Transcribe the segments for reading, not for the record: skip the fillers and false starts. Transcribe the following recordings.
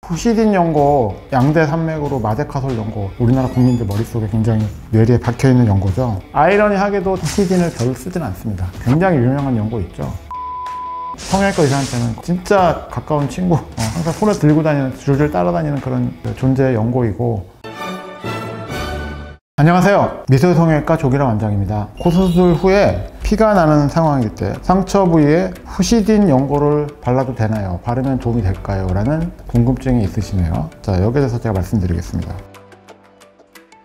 후시딘 연고, 양대 산맥으로 마데카솔 연고, 우리나라 국민들 머릿속에 굉장히 뇌리에 박혀있는 연고죠. 아이러니하게도 후시딘을 별로 쓰진 않습니다. 굉장히 유명한 연고 있죠. 성형외과 의사한테는 진짜 가까운 친구, 항상 손에 들고 다니는, 줄줄 따라다니는 그런 존재의 연고이고. 안녕하세요, 미술성형외과 조기라 원장입니다. 코 수술 후에 피가 나는 상황일 때 상처 부위에 후시딘 연고를 발라도 되나요? 바르면 도움이 될까요? 라는 궁금증이 있으시네요. 자, 여기에 대해서 제가 말씀드리겠습니다.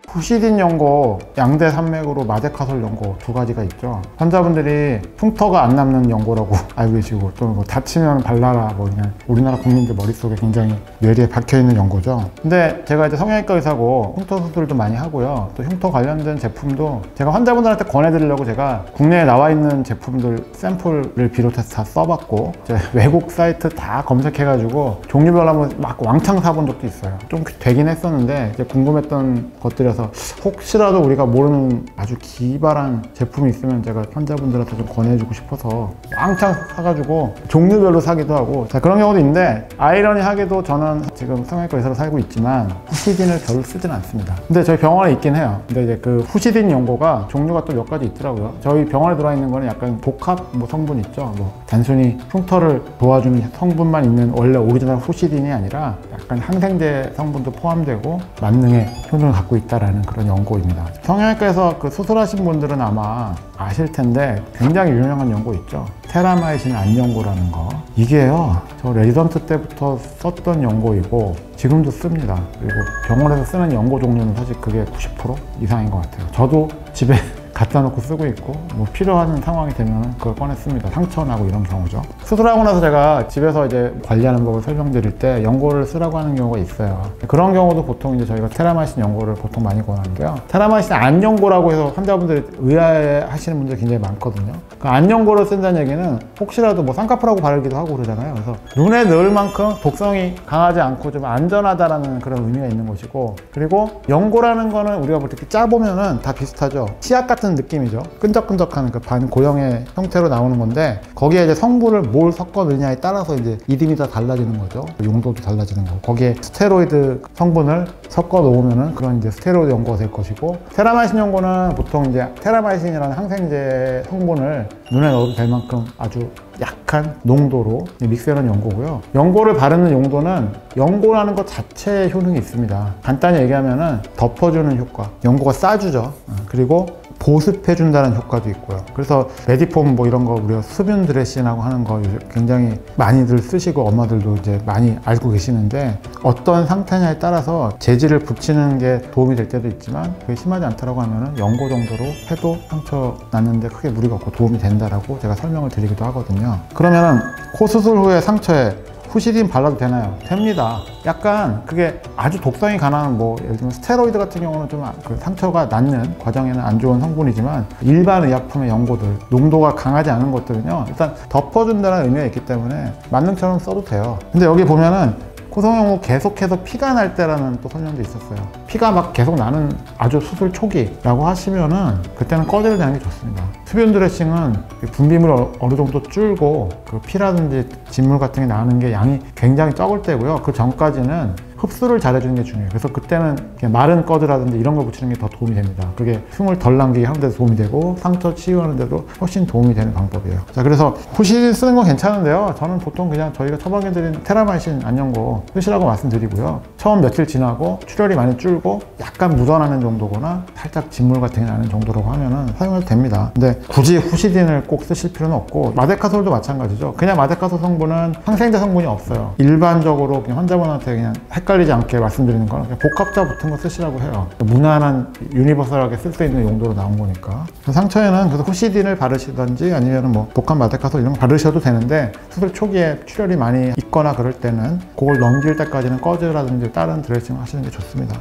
후시딘 연고, 양대 산맥으로 마데카솔 연고 두 가지가 있죠. 환자분들이 흉터가 안 남는 연고라고 알고 계시고, 또 뭐 다치면 발라라, 뭐 그냥 우리나라 국민들 머릿속에 굉장히 뇌리에 박혀있는 연고죠. 근데 제가 이제 성형외과 의사고 흉터 수술도 많이 하고요. 또 흉터 관련된 제품도 제가 환자분들한테 권해드리려고 제가 국내에 나와 있는 제품들 샘플을 비롯해서 다 써봤고, 이제 외국 사이트 다 검색해가지고 종류별로 한번 막 왕창 사본 적도 있어요. 좀 되긴 했었는데 이제 궁금했던 것들에서 혹시라도 우리가 모르는 아주 기발한 제품이 있으면 제가 환자분들한테 좀 권해주고 싶어서 왕창 사가지고 종류별로 사기도 하고, 자, 그런 경우도 있는데, 아이러니하게도 저는 지금 성형외과 의사로 살고 있지만 후시딘을 별로 쓰진 않습니다. 근데 저희 병원에 있긴 해요. 근데 이제 그 후시딘 연고가 종류가 또 몇 가지 있더라고요. 저희 병원에 들어와 있는 거는 약간 복합 성분 있죠. 단순히 흉터를 도와주는 성분만 있는 원래 오리지널 후시딘이 아니라 약간 항생제 성분도 포함되고 만능의 효능을 갖고 있다라는 그런 연고입니다. 성형외과에서 그 수술하신 분들은 아마 아실 텐데 굉장히 유명한 연고 있죠. 테라마이신 안연고라는 거. 이게요, 저 레지던트 때부터 썼던 연고이고 지금도 씁니다. 그리고 병원에서 쓰는 연고 종류는 사실 그게 90% 이상인 것 같아요. 저도 집에 갖다 놓고 쓰고 있고, 뭐 필요한 상황이 되면 그걸 꺼내 씁니다. 상처 나고 이런 경우죠. 수술하고 나서 제가 집에서 이제 관리하는 법을 설명드릴 때 연고를 쓰라고 하는 경우가 있어요. 그런 경우도 보통 이제 저희가 테라마이신 연고를 보통 많이 권하는데요. 테라마이신 안연고라고 해서 환자분들이 의아해 하시는 분들이 굉장히 많거든요. 그 안연고를 쓴다는 얘기는 혹시라도 뭐 쌍꺼풀하고 바르기도 하고 그러잖아요. 그래서 눈에 넣을 만큼 독성이 강하지 않고 좀 안전하다라는 그런 의미가 있는 것이고, 그리고 연고라는 거는 우리가 볼 때 이렇게 짜보면은 다 비슷하죠. 치약 같은 느낌이죠. 끈적끈적한 그 반고형의 형태로 나오는 건데, 거기에 이제 성분을 뭘 섞어 넣느냐에 따라서 이제 이름이 다 달라지는 거죠. 용도도 달라지는 거고, 거기에 스테로이드 성분을 섞어 놓으면은 그런 이제 스테로이드 연고가 될 것이고, 테라마이신 연고는 보통 이제 테라마이신이라는 항생제 성분을 눈에 넣어도 될 만큼 아주 약한 농도로 믹스해놓은 연고고요. 연고를 바르는 용도는 연고라는 것 자체의 효능이 있습니다. 간단히 얘기하면은 덮어주는 효과, 연고가 싸주죠. 그리고 보습해준다는 효과도 있고요. 그래서 메디폼 뭐 이런 거 우리가 수분 드레싱하고 하는 거 굉장히 많이들 쓰시고 엄마들도 이제 많이 알고 계시는데, 어떤 상태냐에 따라서 재질을 붙이는 게 도움이 될 때도 있지만 그게 심하지 않다라고 하면은 연고 정도로 해도 상처 났는데 크게 무리가 없고 도움이 된다라고 제가 설명을 드리기도 하거든요. 그러면은 코 수술 후에 상처에 후시딘 발라도 되나요? 됩니다. 약간 그게 아주 독성이 강한 뭐 예를 들면 스테로이드 같은 경우는 좀 그 상처가 낫는 과정에는 안 좋은 성분이지만, 일반 의약품의 연고들, 농도가 강하지 않은 것들은요, 일단 덮어준다는 의미가 있기 때문에 만능처럼 써도 돼요. 근데 여기 보면은 코성형 후 계속해서 피가 날 때라는 또 설명도 있었어요. 피가 막 계속 나는 아주 수술 초기라고 하시면은 그때는 꺼져야 되는 게 좋습니다. 수분 드레싱은 분비물이 어느 정도 줄고 그 피라든지 진물 같은 게 나는 게 양이 굉장히 적을 때고요. 그 전까지는 흡수를 잘해주는 게 중요해요. 그래서 그때는 마른 꺼드라든지 이런 걸 붙이는 게 더 도움이 됩니다. 그게 흉을 덜 남기게 하는 데도 도움이 되고 상처 치유하는 데도 훨씬 도움이 되는 방법이에요. 자, 그래서 후시딘 쓰는 건 괜찮은데요, 저는 보통 그냥 저희가 처방해드린 테라마이신 안연고 쓰시라고 말씀드리고요. 처음 며칠 지나고 출혈이 많이 줄고 약간 묻어나는 정도거나 살짝 진물 같은 게 나는 정도라고 하면은 사용해도 됩니다. 근데 굳이 후시딘을 꼭 쓰실 필요는 없고, 마데카솔도 마찬가지죠. 그냥 마데카솔 성분은 항생제 성분이 없어요. 일반적으로 그냥 환자분한테 그냥 헷갈리지 않게 말씀드리는 건 그냥 복합자 붙은 거 쓰시라고 해요. 무난한 유니버설하게 쓸 수 있는 용도로 나온 거니까. 상처에는 그래서 후시딘을 바르시든지 아니면 뭐 복합 마데카솔 이런 거 바르셔도 되는데, 수술 초기에 출혈이 많이 있거나 그럴 때는 그걸 넘길 때까지는 꺼즈라든지 다른 드레싱 하시는 게 좋습니다.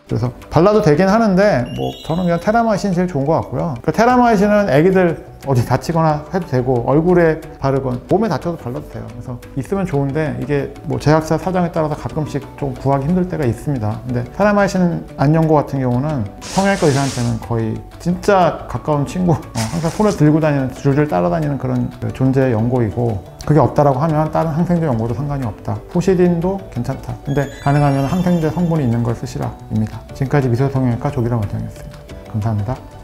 그래서 발라도 되긴 하는데 뭐 저는 그냥 테라마이신 제일 좋은 것 같고요. 그 테라마이신은 애기들 어디 다치거나 해도 되고 얼굴에 바르건 몸에 다쳐도 발라도 돼요. 그래서 있으면 좋은데 이게 뭐 제약사 사정에 따라서 가끔씩 좀 구하기 힘들 때가 있습니다. 근데 사람하신 안연고 같은 경우는 성형외과 의사한테는 거의 진짜 가까운 친구, 항상 손에 들고 다니는, 줄줄 따라다니는 그런 존재의 연고이고, 그게 없다라고 하면 다른 항생제 연고도 상관이 없다. 포시딘도 괜찮다. 근데 가능하면 항생제 성분이 있는 걸 쓰시라입니다. 지금까지 미소성형외과 조기람 원장이었습니다. 감사합니다.